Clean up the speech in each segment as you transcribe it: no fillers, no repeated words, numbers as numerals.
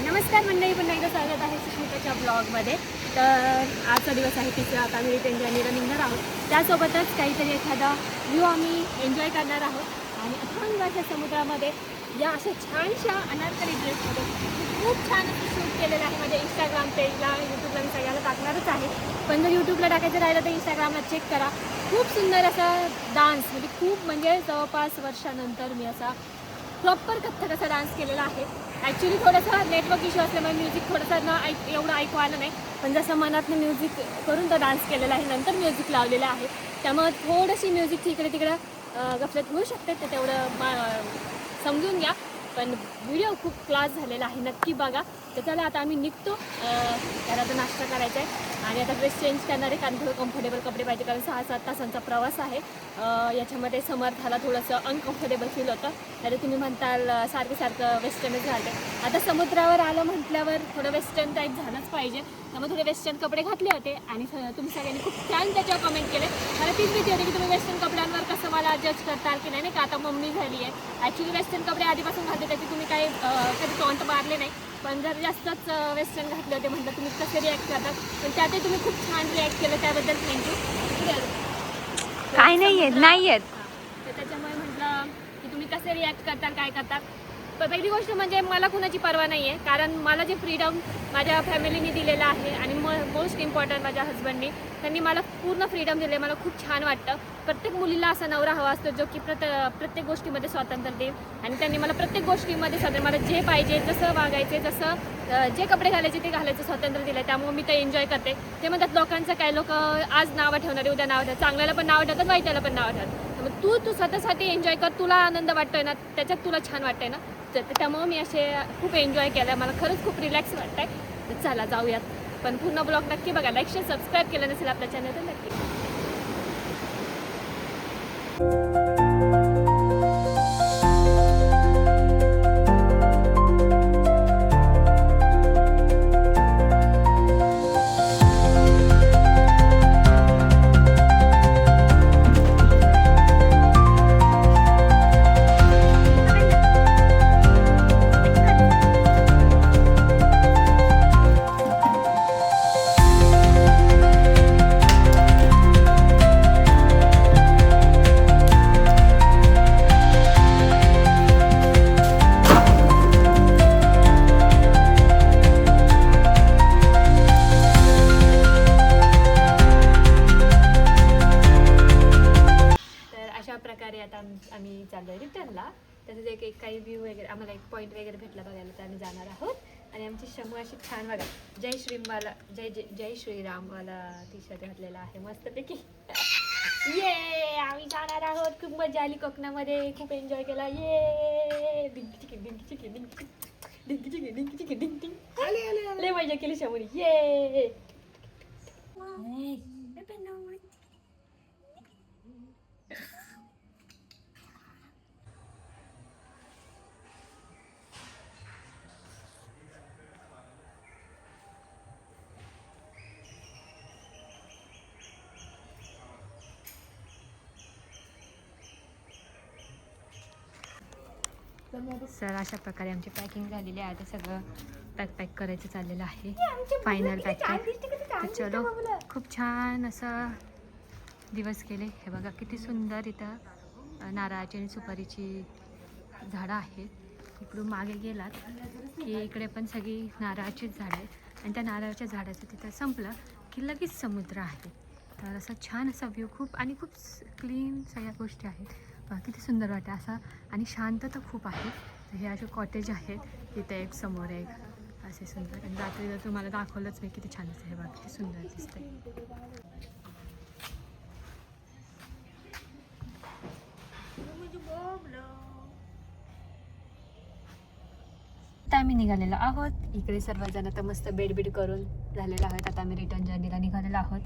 नमस्कार मंडळी, पुन्हा एकदा स्वागत आहे सुष्मिताच्या ब्लॉगमध्ये. तर आजचा दिवस आहे तिसरा. आता आम्ही रिटर्न जर्नीला निघणार आहोत. त्यासोबतच काहीतरी एखादा व्ह्यू आम्ही एन्जॉय करणार आहोत आणि अथांग अशा समुद्रामध्ये या अशा छानशा अनारकली ड्रेसमध्ये खूप छान असं शूट केलेलं आहे. माझ्या इंस्टाग्राम पेजला, यूट्यूबला मी सगळ्याला टाकणारच आहे. पण जर यूट्यूबला टाकायचं राहिलं तर इंस्टाग्रामला चेक करा. खूप सुंदर असा डान्स, म्हणजे जवळपास वर्षानंतर मी असा प्रॉपर कथ्थक असा डान्स केलेला आहे. ॲक्च्युली थोडंसं नेटवर्क इश्यू असल्यामुळे म्युझिक थोडंसं एवढं ऐकू आलं नाही, पण जसं मनातनं म्युझिक करून तो डान्स केलेला आहे, नंतर म्युझिक लावलेलं आहे. त्यामुळे थोडीशी म्युझिकची इकडे तिकडं गफलत होऊ शकते, ते तेवढं समजून घ्या. पण व्हिडिओ खूप क्लास झालेला आहे, नक्की बघा. तर चला आता आम्ही निघतो. घरात नाश्ता करायचा आहे आणि आता ड्रेस चेंज करणार आहे, कारण थोडं कम्फर्टेबल कपडे पाहिजे, कारण 6-7 तासांचा प्रवास आहे. याच्यामध्ये समर्थाला थोडंसं अनकम्फर्टेबल फील होतं. तर तुम्ही म्हणताल सारखं वेस्टर्नच घालते. आता समुद्रावर आलं म्हटल्यावर थोडं वेस्टर्न टाईप झालंच पाहिजे. त्यामुळे थोडे वेस्टर्न कपडे घातले होते आणि तुम्ही सगळ्यांनी खूप छान त्याच्यावर कमेंट केले. मला तीच भीती होती की तुम्ही वेस्टर्न कपड्यांवर कसं मला जज करताल की नाही का. आता मम्मी झाली आहे. ॲक्च्युली वेस्टर्न कपडे आधीपासून घालते, त्याची तुम्ही काही कधी टॉन्ट मारले नाही. पण जर जास्तच वेस्टर्न घातले होते म्हटलं तुम्ही कसे रिॲक्ट करतात, पण त्यातही तुम्ही खूप छान रिॲक्ट केलं, त्याबद्दल थँक्यू. काय नाही येत. तर त्याच्यामुळे म्हटलं की तुम्ही कसे रिॲक्ट करतात, काय करतात. पहिली गोष्ट म्हणजे मला कुणाची पर्वा नाही आहे, कारण मला जे फ्रीडम माझ्या फॅमिलीने दिलेलं आहे आणि मोस्ट इम्पॉर्टंट माझ्या हजबंडनी, त्यांनी मला पूर्ण फ्रीडम दिले. मला खूप छान वाटतं. प्रत्येक मुलीला असा नवरा हवा असतो जो की प्रत्येक गोष्टीमध्ये स्वातंत्र्य देईल, आणि त्यांनी मला प्रत्येक गोष्टीमध्ये स्वातंत्र्य, मला जे पाहिजे, जसं वागायचे, जसं जे कपडे घालायचे ते घालायचं स्वातंत्र्य दिलं. त्यामुळे मी ते एन्जॉय करते. ते म्हणतात लोकांचं काय, लोक आज नावं ठेवणारे, उद्या नाव ठेवतात, चांगल्याला पण नाव ठेवतात, वाईटाला पण नाव ठेवतात. त्यामुळे तू स्वतःसाठी एन्जॉय कर, तुला आनंद वाटतोय ना, त्याच्यात तुला छान वाटतंय ना, तर त्यामुळे मी असे खूप एन्जॉय केलं. मला खरंच खूप रिलॅक्स वाटतंय. तर चला जाऊयात. पण पूर्ण ब्लॉग नक्की बघा. लाईक शेअर सबस्क्राईब केलं नसेल आपल्या चॅनल तर नक्की. आता आम्ही चाललो आहे रिटर्नला. तसंच एक काही व्ह्यू वगैरे आम्हाला एक पॉईंट वगैरे भेटला बघायला, तर आम्ही जाणार आहोत. आणि आमची शमू अशी छान बघा, जय श्रीरामवाला टी शर्ट घातलेला आहे मस्तपैकी. ये आम्ही जाणार आहोत. खूप मजा आली कोकणामध्ये, खूप एन्जॉय केला. ये डिंकी चिकी डिंकी चिकी डिंकी डिंकी चिकी डिंकी चिकी डिंकी लय मजा केली शमूनी. ये सर अशा प्रकारे आमची पॅकिंग झालेली आहे. आता सगळं पॅक करायचं चाललेलं आहे, फायनल पॅक. तर चलो, खूप छान असा दिवस गेले. हे बघा किती सुंदर इथं नारळाची आणि सुपारीची झाडं आहेत. इकडून मागे गेलात की इकडे पण सगळी नारळाचीच झाडं आहेत, आणि त्या नारळाच्या झाडाचं तिथं संपलं की लगेच समुद्र आहे. तर असा छान असा व्ह्यू, खूप क्लीन सगळ्या गोष्टी आहेत. किती सुंदर वाटतं असं, आणि शांतता खूप आहे. तर हे असे कॉटेज आहेत, तिथे एक समोर एक असे सुंदर. आणि रात्री जर तुम्हाला दाखवलंच मी किती छान असतं. हे बघा किती सुंदर दिसतंय. आता आम्ही निघालेलो आहोत. इकडे सर्वजण आता मस्त बेड करून झालेलं आहोत. आता आम्ही रिटर्न जर्नीला निघालेलो आहोत.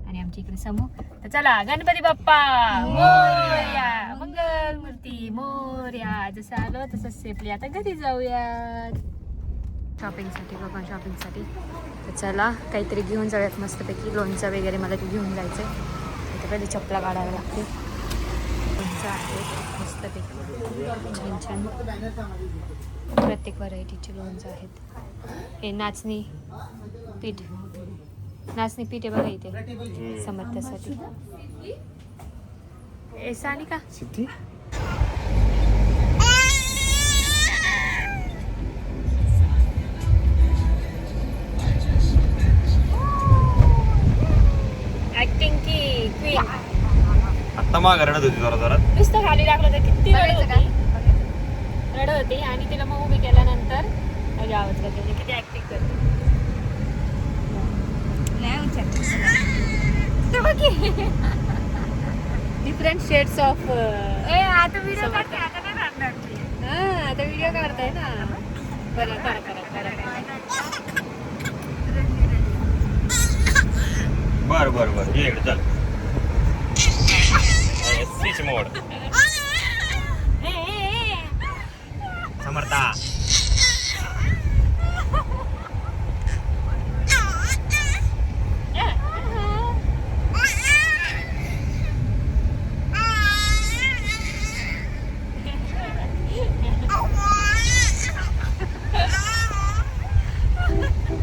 आणि आमची इकडे समूह. तर चला, गणपती बाप्पा मोरया, मंगल मूर्ती मोरया. जसं आलो तसं सेफली आता घरी जाऊयात शॉपिंगसाठी. बाबा शॉपिंगसाठी. तर चला, काहीतरी घेऊन जाऊयात मस्तपैकी. लोणचं वगैरे मला ते घेऊन जायचं आहे. तर पहिले चपला काढायला लागते. लोणचं आहेत मस्तपैकी छान छान प्रत्येक व्हरायटीचे लोणचं आहेत. हे नाचणी पीठ आहे बघा इथे समर्थासाठी. ऐसा आणि का सिद्धी ऍक्टिंग की क्वीन. आता माग रडत होती जरा जरा. नुसतं खाली टाकलं तर किती रडत होती आणि तिला मग उभी केल्यानंतर माझी आवाज करते किती ऍक्टिंग करते. Different shades of. आता व्हिडिओ काढते आता व्हिडिओ काढताय ना. बरं करा. बर ये इकडे चल. स्विच मोड समर्था.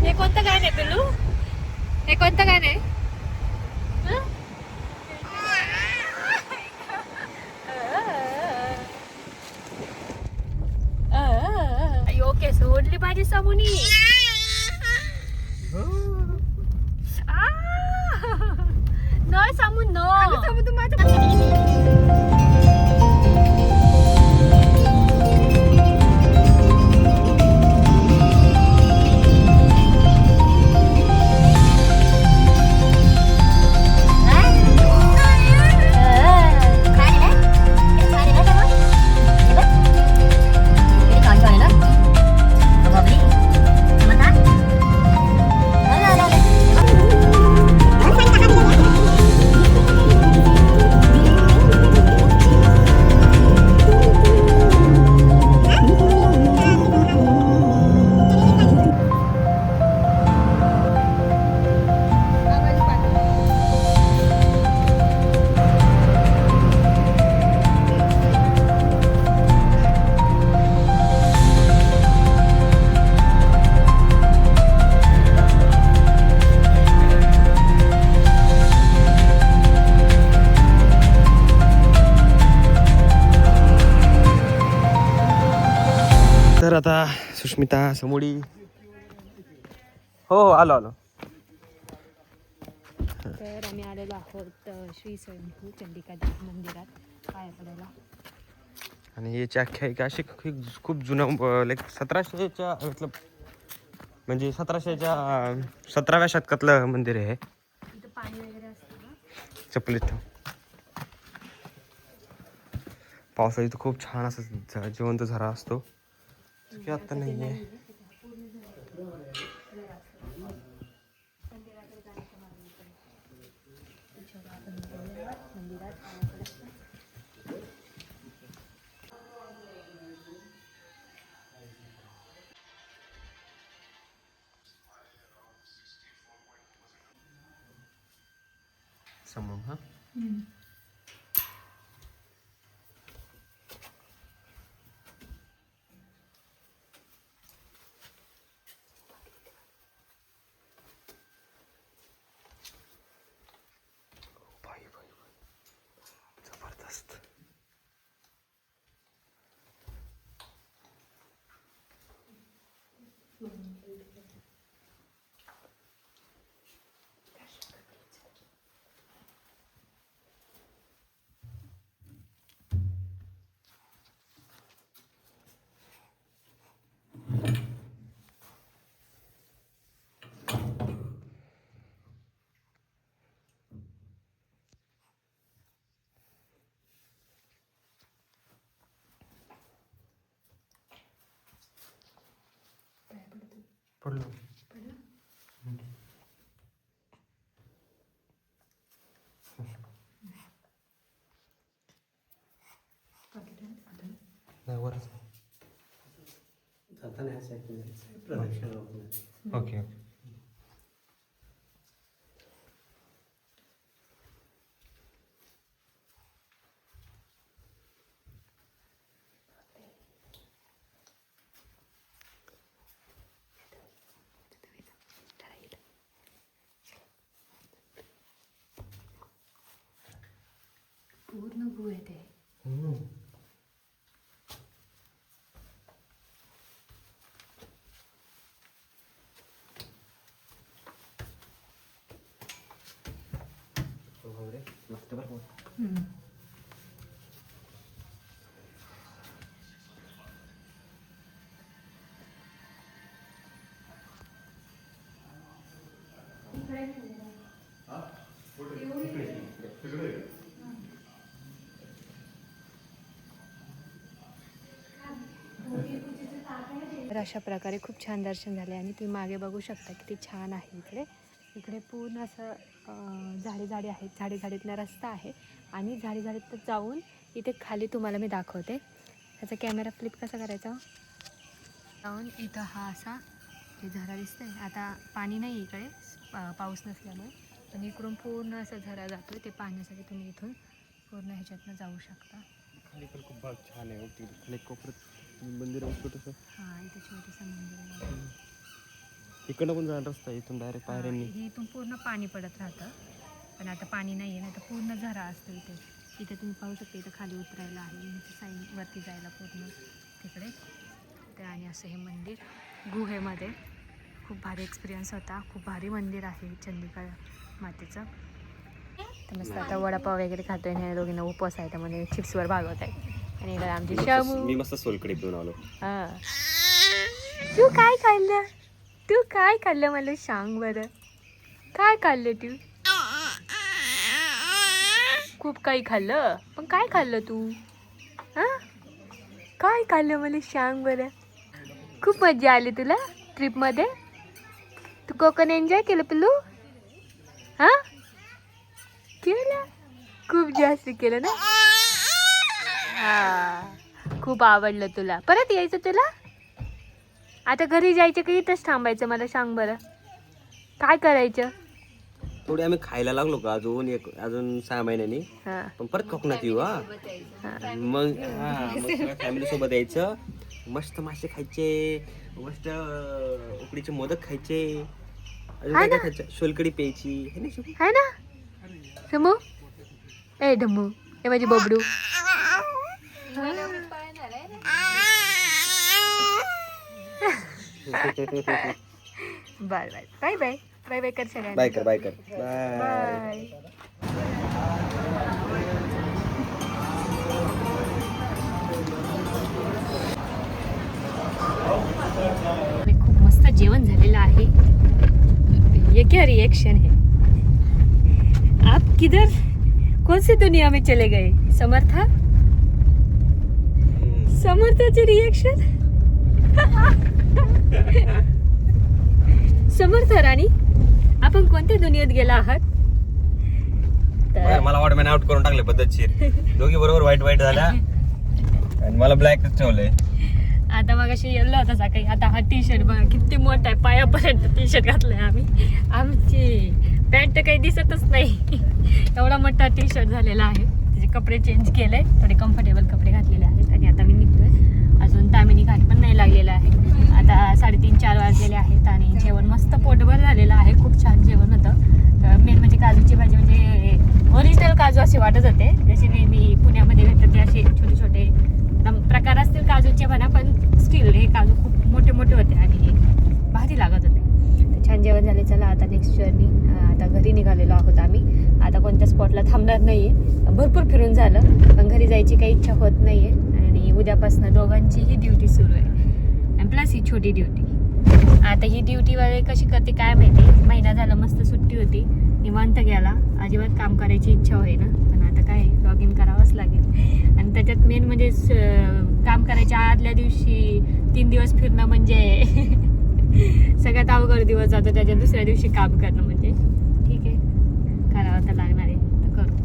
हे कोणतं गाणं आहे पिल्लू? हे कोणतं गाणं आहे? ओके सोडली माझी समोनी. नो समू नो. तर आता सुष्मिता समोडी. हो आलो. तर आम्ही आलेलो आहोत श्री स्वयंभू चंडिका देवी मंदिरात पाया पडायला. आणि याची आख्यायिका अशी खूप जुनं लाईक 1700च्या मतलब म्हणजे 1700च्या शतकातलं मंदिर आहे. इथं पाणी वगैरे असतं ना. चपलीत पावसाळी तर खूप छान असं जिवंत झरा असतो. की आता नाही आहे. समोर हा जबरदस्त. पडलो. नाही वरच. ओके. पूर्ण गु आहे ते. तर अशा प्रकारे खूप छान दर्शन झाले आणि तुम्ही मागे बघू शकता किती छान आहे इकडे. इकडे पूर्ण असं झाडे आहेत, झाडीतला रस्ता आहे आणि झाडीत जाऊन इथे खाली तुम्हाला मी दाखवते. त्याचा कॅमेरा फ्लिप कसा करायचा जाऊन इथं हा असा हे झरा दिसतंय. आता पाणी नाही इकडे पाऊस नसल्यामुळे, पण इकडून पूर्ण असं झरा जातोय. ते पाहण्यासाठी तुम्ही इथून पूर्ण ह्याच्यातनं जाऊ शकता. खाली पण खूप भाग छान आहे. खाली कोपऱ्यात मंदिर आहे छोटंसं. हां, इथे छोटंसं मंदिर आहे. इकडनं पण जाणार रस्ता इथून डायरेक्ट पायऱ्यांनी. इथून पूर्ण पाणी पडत राहतं, पण आता पाणी नाही आहे ना, तर पूर्ण झरा असतो इथे. इथे तुम्ही पाहू शकता इथं खाली उतरायला आहे, इथे साईड वरती जायला पूर्ण तिकडे. तर आणि असं हे मंदिर गुहेमध्ये खूप भारी एक्सपिरियन्स होता. खूप भारी मंदिर आहे चंडिका मातेचं. तर मस्त आता वडापाव वगैरे खातोय आणि दोघींना उपवास आहे, त्यामध्ये चिप्सवर भागवत आहे. आणि इकडे आमची शामू. मी मस्त सोलकडी पिऊन आलो. हां, तू काय खाल्लं मला सांग बरं. काय खाल्लं तू? खूप काही खाल्लं, पण काय खाल्लं तू? हां, काय खाल्लं मला सांग बरं. खूप मजा आली तुला ट्रिपमध्ये? तू कोकण एन्जॉय केलं पिल्लू? हां, केलं? खूप जास्त केलं ना? हां, खूप आवडलं तुला. परत यायचं तुला? आता घरी जायचं की इथंच थांबायचं मला सांग बरं. काय करायचं? थोडी आम्ही खायला लागलो का अजून 6 महिन्यांनी. हां, पण परत कोकणात येऊ. मग फॅमिली सोबत यायचं. मस्त मासे खायचे, मस्त उकडीचे मोदक खायचे, अजून काय खायचं, सोलकडी प्यायची है ना. समू ए ढमू ए माझी बबडू. Bye bye bye bye bye bye कर सगळ्यांना. बाय कर बाय. बाय. खूप मस्त जेवण झालेलं आहे. ये क्या रिएक्शन है? आप किधर कौन सी दुनिया में चले गए? समर्थाचे रिएक्शन. समर्थ राणी, आपण कोणत्या दुनियेत गेला आहात? मला वाटतं आउट करून टाकले पद्धतशीर. दोघी बरोबर वाईट झाल्या आणि मला ब्लॅकच ठेवलंय. आता मग अशी येल्लो होता सकाळी. आता हा टी शर्ट बघा किती मोठा आहे, पायापर्यंत टी शर्ट घातलाय आम्ही. आमची पॅन्ट काही दिसतच नाही, एवढा मोठा टी शर्ट झालेला आहे. त्याचे कपडे चेंज केले, थोडे कम्फर्टेबल कपडे घातलेले आहेत. आणि आता मी निघतोय. अजून तामिनी घाट पण नाही लागलेला आहे. आता 3:30-4 वाजलेले आहेत आणि जेवण मस्त पोटभर झालेलं आहे. खूप छान जेवण होतं. मेन म्हणजे काजूची भाजी, म्हणजे ओरिजिनल काजू असे वाटत होते. जसे नेहमी पुण्यामध्ये भेटतात ते असे छोटे छोटे प्रकार असतील काजूचे म्हणा, पण स्टील हे काजू खूप मोठे मोठे होते आणि भारी लागत होते. तर छान जेवण झाले. चला आता नेक्स्ट जर्नी. आता घरी निघालेलो आहोत आम्ही. आता कोणत्या स्पॉटला थांबणार नाही आहे. भरपूर फिरून झालं, पण घरी जायची काही इच्छा होत नाही आहे. आणि उद्यापासून दोघांचीही ड्युटी सुरू आहे आणि प्लस ही छोटी ड्युटी. आता ही ड्युटी वगैरे कशी करते काय माहिती. महिना झाला मस्त सुट्टी होती, निवांत गेला, अजिबात काम करायची इच्छा होईना. पण आता काय लॉग इन करावंच लागेल. आणि त्याच्यात मेन म्हणजे काम करायच्या आदल्या दिवशी 3 दिवस फिरणं म्हणजे सगळ्यात अवघड दिवस जातो. त्याच्या दुसऱ्या दिवशी काम करणं म्हणजे ठीक आहे, करावं तर लागणार आहे, तर करू.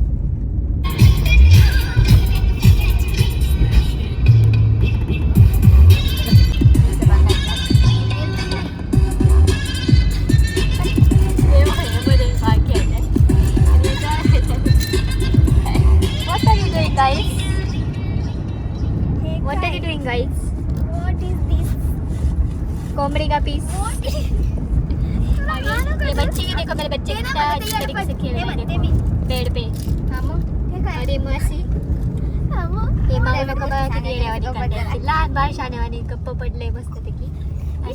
What are you doing, guys? What is this? Komre का पीस. ये बच्चे भी देखो, मेरे बच्चे कितना अच्छी तरीके से खेल रहे हैं बेड पे. हे अरे मासी हे मला नका बघा किती येड्यावानी काढायची. लहान बाळ शानेवानी गप्प पडले मस्त पैकी.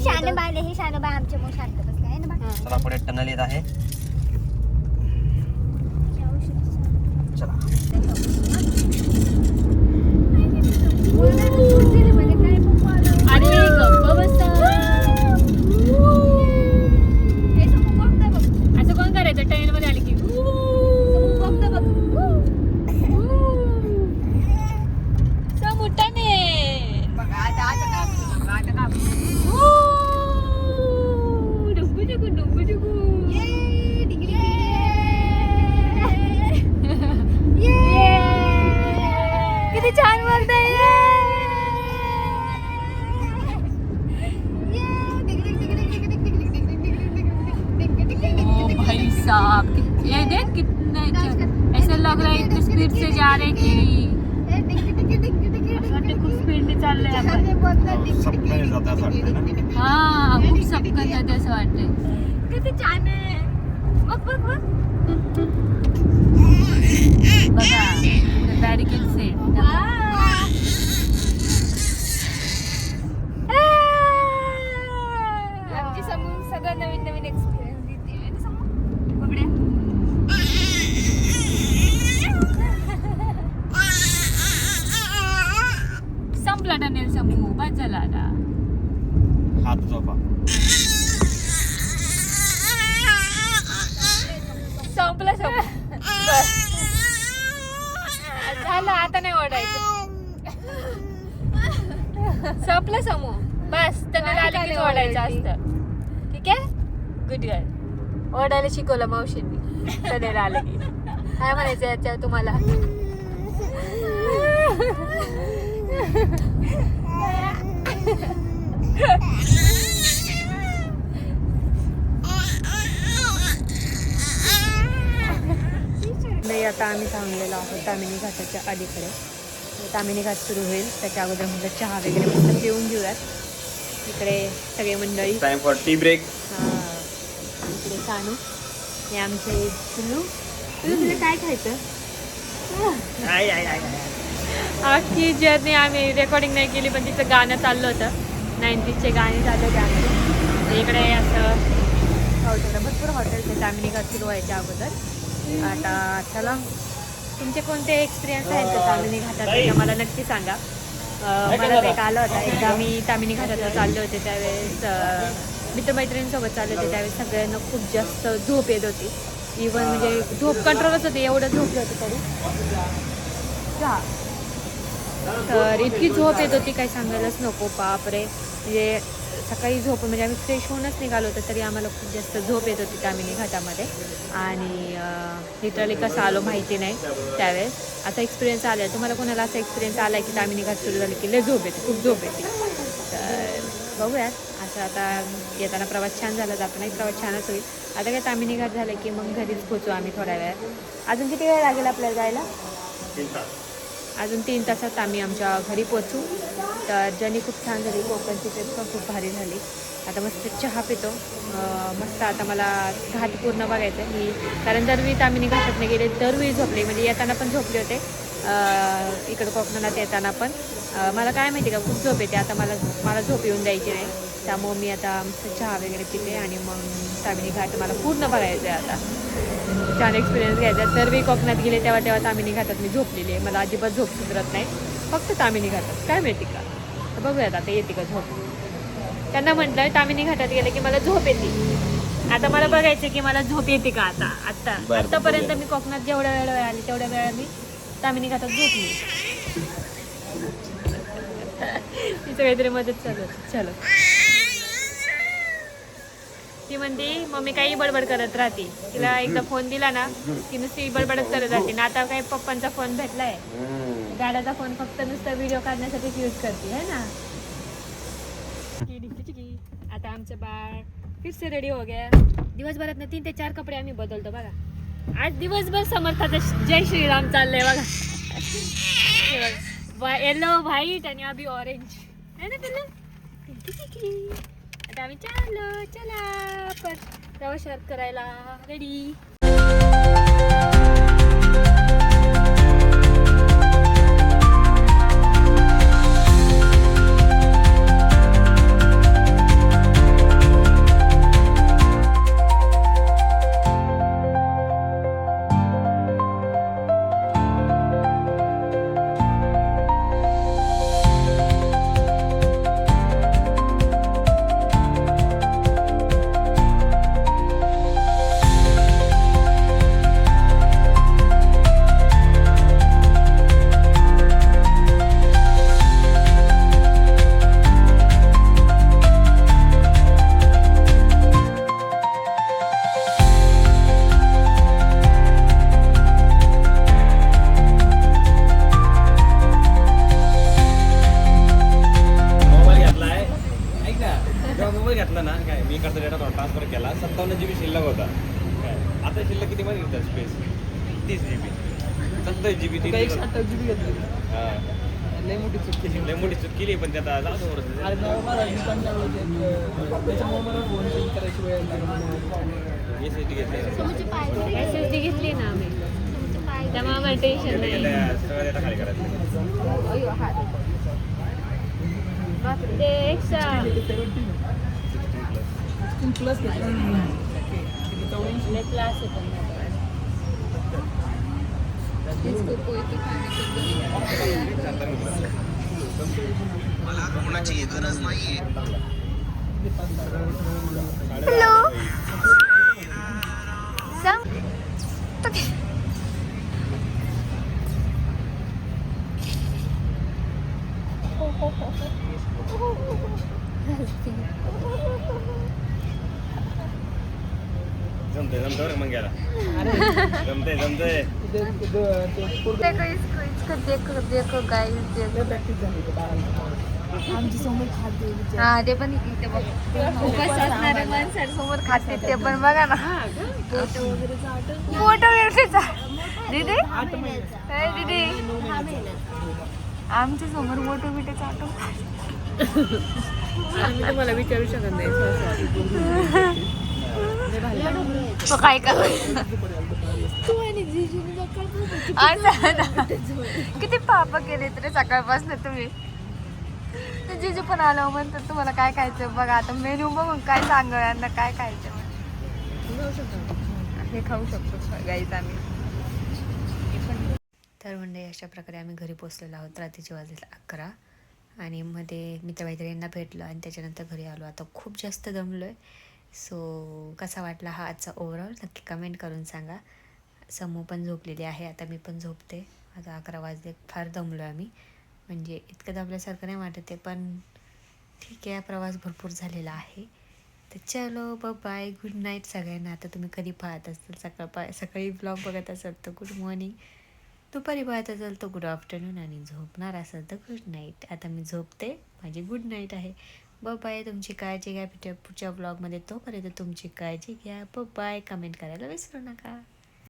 शाने बाळ हे शाने बाळ आमच्या मग शांत बसले आहे ना बा. चला पुढे टनल येत आहे. चला अरे गप्प बसा. असं कोण करायचं ट्रेन मध्ये आली की किती छान बोलताय. भाई साहब ये देख कितना ऐसा लग रहा है इतनी स्पीड से जा रहे कि खूप स्पीड ने चाललंय आपण. हा खूप सपकन जाते असं वाटतंय. किती छान आहे. बघ बघ बघ बघा बॅरिकेड सेट. आमची समोर सगळं नवीन नवीन एक्सपिरियन्स देते. संपला टनेल समूह बस झाला आता. हात झोपा. संपला झालं आता नाही ओढायचं. संपलं समूह बस. टनेल आले की ओढायचं असतं. ठीक आहे गुड गर्ल. ओढायला शिकवलं मावशींनी. टनेल आलं की काय म्हणायचं याच्यावर तुम्हाला. आता आम्ही थांबलेलो आहोत तामिनी घाटाच्या अलीकडे. तामिनी घाट सुरू होईल त्याच्या अगोदर म्हटलं चहा वगैरे मस्त पिऊन घेऊयात. इकडे सगळे मंडळी. Time for tea break. इकडे सानू हे आमचे पिल्लू. तुला काय खायचं. अख्खी जर्नी आम्ही रेकॉर्डिंग नाही केली पण तिचं गाणं चाललं होतं. 90sचे गाणे चालले होते आमचे. इकडे असं हॉटेल भरपूर हॉटेल्स आहेत तामिनी घाट सुरू व्हायच्या अगोदर. आता चला तुमचे कोणते एक्सपिरियन्स आहेत का तामिनी घाटाचे मला नक्की सांगा. मला एक आलं होता एकदा मी तामिनी घाटाला चालले होते त्यावेळेस मित्रमैत्रिणींसोबत चालले होते त्यावेळेस सगळ्यांना खूप जास्त झोप येत होती. इवन म्हणजे झोप कंट्रोलच होते एवढं झोपली होती तरी. तर इतकी झोप येत होती काही सांगायलाच नको. बापरे म्हणजे सकाळी झोप म्हणजे आम्ही फ्रेश होऊनच निघालो होतो तरी आम्हाला खूप जास्त झोप येत होती तामिनी घाटामध्ये. आणि लिटरली कसं आलो माहिती नाही त्यावेळेस. आता एक्सपिरियन्स आला आहे. तुम्हाला कोणाला असा एक्सपिरियन्स आला आहे की तामिनी घाट सुरू झाली की लय झोप येते खूप झोप येते. तर बघूयात असं आता येताना प्रवास छान झाला तर आपणही प्रवास छानच होईल. आता काय तामिनी घाट झालं की मग घरीच पोचू आम्ही थोड्या वेळात. अजून किती वेळ लागेल आपल्याला जायला. अजून 3 तासात आम्ही आमच्या घरी पोचू. तर जर्नी खूप छान झाली. कोकणची ट्रिप पण खूप भारी झाली. आता मस्त चहा पितो मस्त. आता मला घाट पूर्ण बघायचं आहे मी कारण दरवेळी तामिनी घाटातनं गेले दरवेळी झोपले म्हणजे येताना पण झोपले होते. इकडं कोकणात येताना पण मला काय माहिती का खूप झोप येते. आता मला झोप येऊन द्यायची नाही त्यामुळं मी आता मस्त चहा वगैरे पिते आणि मग तामिनी घाट मला पूर्ण बघायचं आहे. आता छान एक्सपिरियन्स घ्यायचा. दरवेळी कोकणात गेले तेव्हा तामिनी घाटात मी झोपलेली आहे. मला अजिबात झोप सुधरत नाही फक्त तामिनी घाटात काय माहिती का. तर बघूयात आता येते का झोप. त्यांना म्हटलं तामिनी घाटात गेले की मला झोप येते. आता मला बघायचं की मला झोप येते का. आतापर्यंत मी कोकणात जेवढ्या वेळ आली तेवढ्या वेळा मी तामिनी घाटात झोपली. तिचं काहीतरी मदत चालू चलो. ती म्हणते मम्मी काही बडबड करत राहते. तिला एकदा फोन दिला ना की नुसती बडबडच करत राहते ना. आता काही पप्पांचा फोन भेटलाय गाड्याचा फोन फक्त नुसतं व्हिडिओ काढण्यासाठीच यूज करते है ना. आता आमचं बाळ फिरसे रेडी हो गया. दिवसभरात ना 3 ते 4 कपडे आम्ही बदलतो बघा. आज दिवसभर समर्थाचं जय श्रीराम चाललंय बघा. येलो व्हाईट आणि अभी ऑरेंज है ना तुला. आता आम्ही चाललो चला पण प्रवास करायला रेडी. मी करता डेटा ट्रान्सफर केला 57 GB शिल्लक होता काय आता शिल्लक किती माहिती होता स्पेस 30 GB 27 GB लय मोठी चूक केली पण त्यात जाऊ दे वरती. SSD घेतली SSD घेतली ना आम्ही त्यामुळे आम्हाला टेन्शन नाही. सगळं डेटा खाली करायचं ते एक्स्ट्रा क्लास आहे पण हॅलो जमतंय बरं मग गेला जमतंय देखो गाइस आमची समोर खाते हा ते पण इथे बघ उपास असणाऱ्या माणसांसमोर खाते ते पण बघा ना फोटो वगैरे चाटून फोटो वगैरेचा दीदी काय दीदी आमच्या समोर फोटो बिटो चाटून मी तुम्हाला विचारू शकत नाही तो काय कर किती पाप केले तरी सकाळपासून तुम्ही ते जिजू पण आलं म्हणतात तुम्हाला काय खायचं बघा आता मेन्यू बघून काय सांग यांना काय खायचं हे खाऊ शकतो गाईच आम्ही तर म्हणजे अशा प्रकारे आम्ही घरी पोचलेलो आहोत. रात्रीचे वाजले 11 आणि मध्ये मित्रमैत्रिणींना भेटलो आणि त्याच्यानंतर घरी आलो. आता खूप जास्त दमलो आहे. सो कसा वाटला हा आजचा ओव्हरऑल नक्की कमेंट करून सांगा. समूह पण झोपलेली आहे, आता मी पण झोपते. आता 11 वाजले, फार दमलो आम्ही. म्हणजे इतकं दमल्यासारखं नाही वाटत आहे पण ठीक आहे. प्रवास भरपूर झालेला आहे. तर चलो बाय, गुड नाईट सगळ्यांना. आता तुम्ही कधी पाहत असाल सकाळी ब्लॉग बघत असाल तर गुड मॉर्निंग, दुपारी पाहत असाल तर गुड आफ्टरनून आणि झोपणार असाल तर गुड नाईट. आता मी झोपते, माझी गुड नाईट आहे. बाय, तुमची काळजी घ्या. भेटूया पुढच्या ब्लॉगमध्ये. तोपर्यंत तुमची काळजी घ्या. बाय, कमेंट करायला विसरू नका.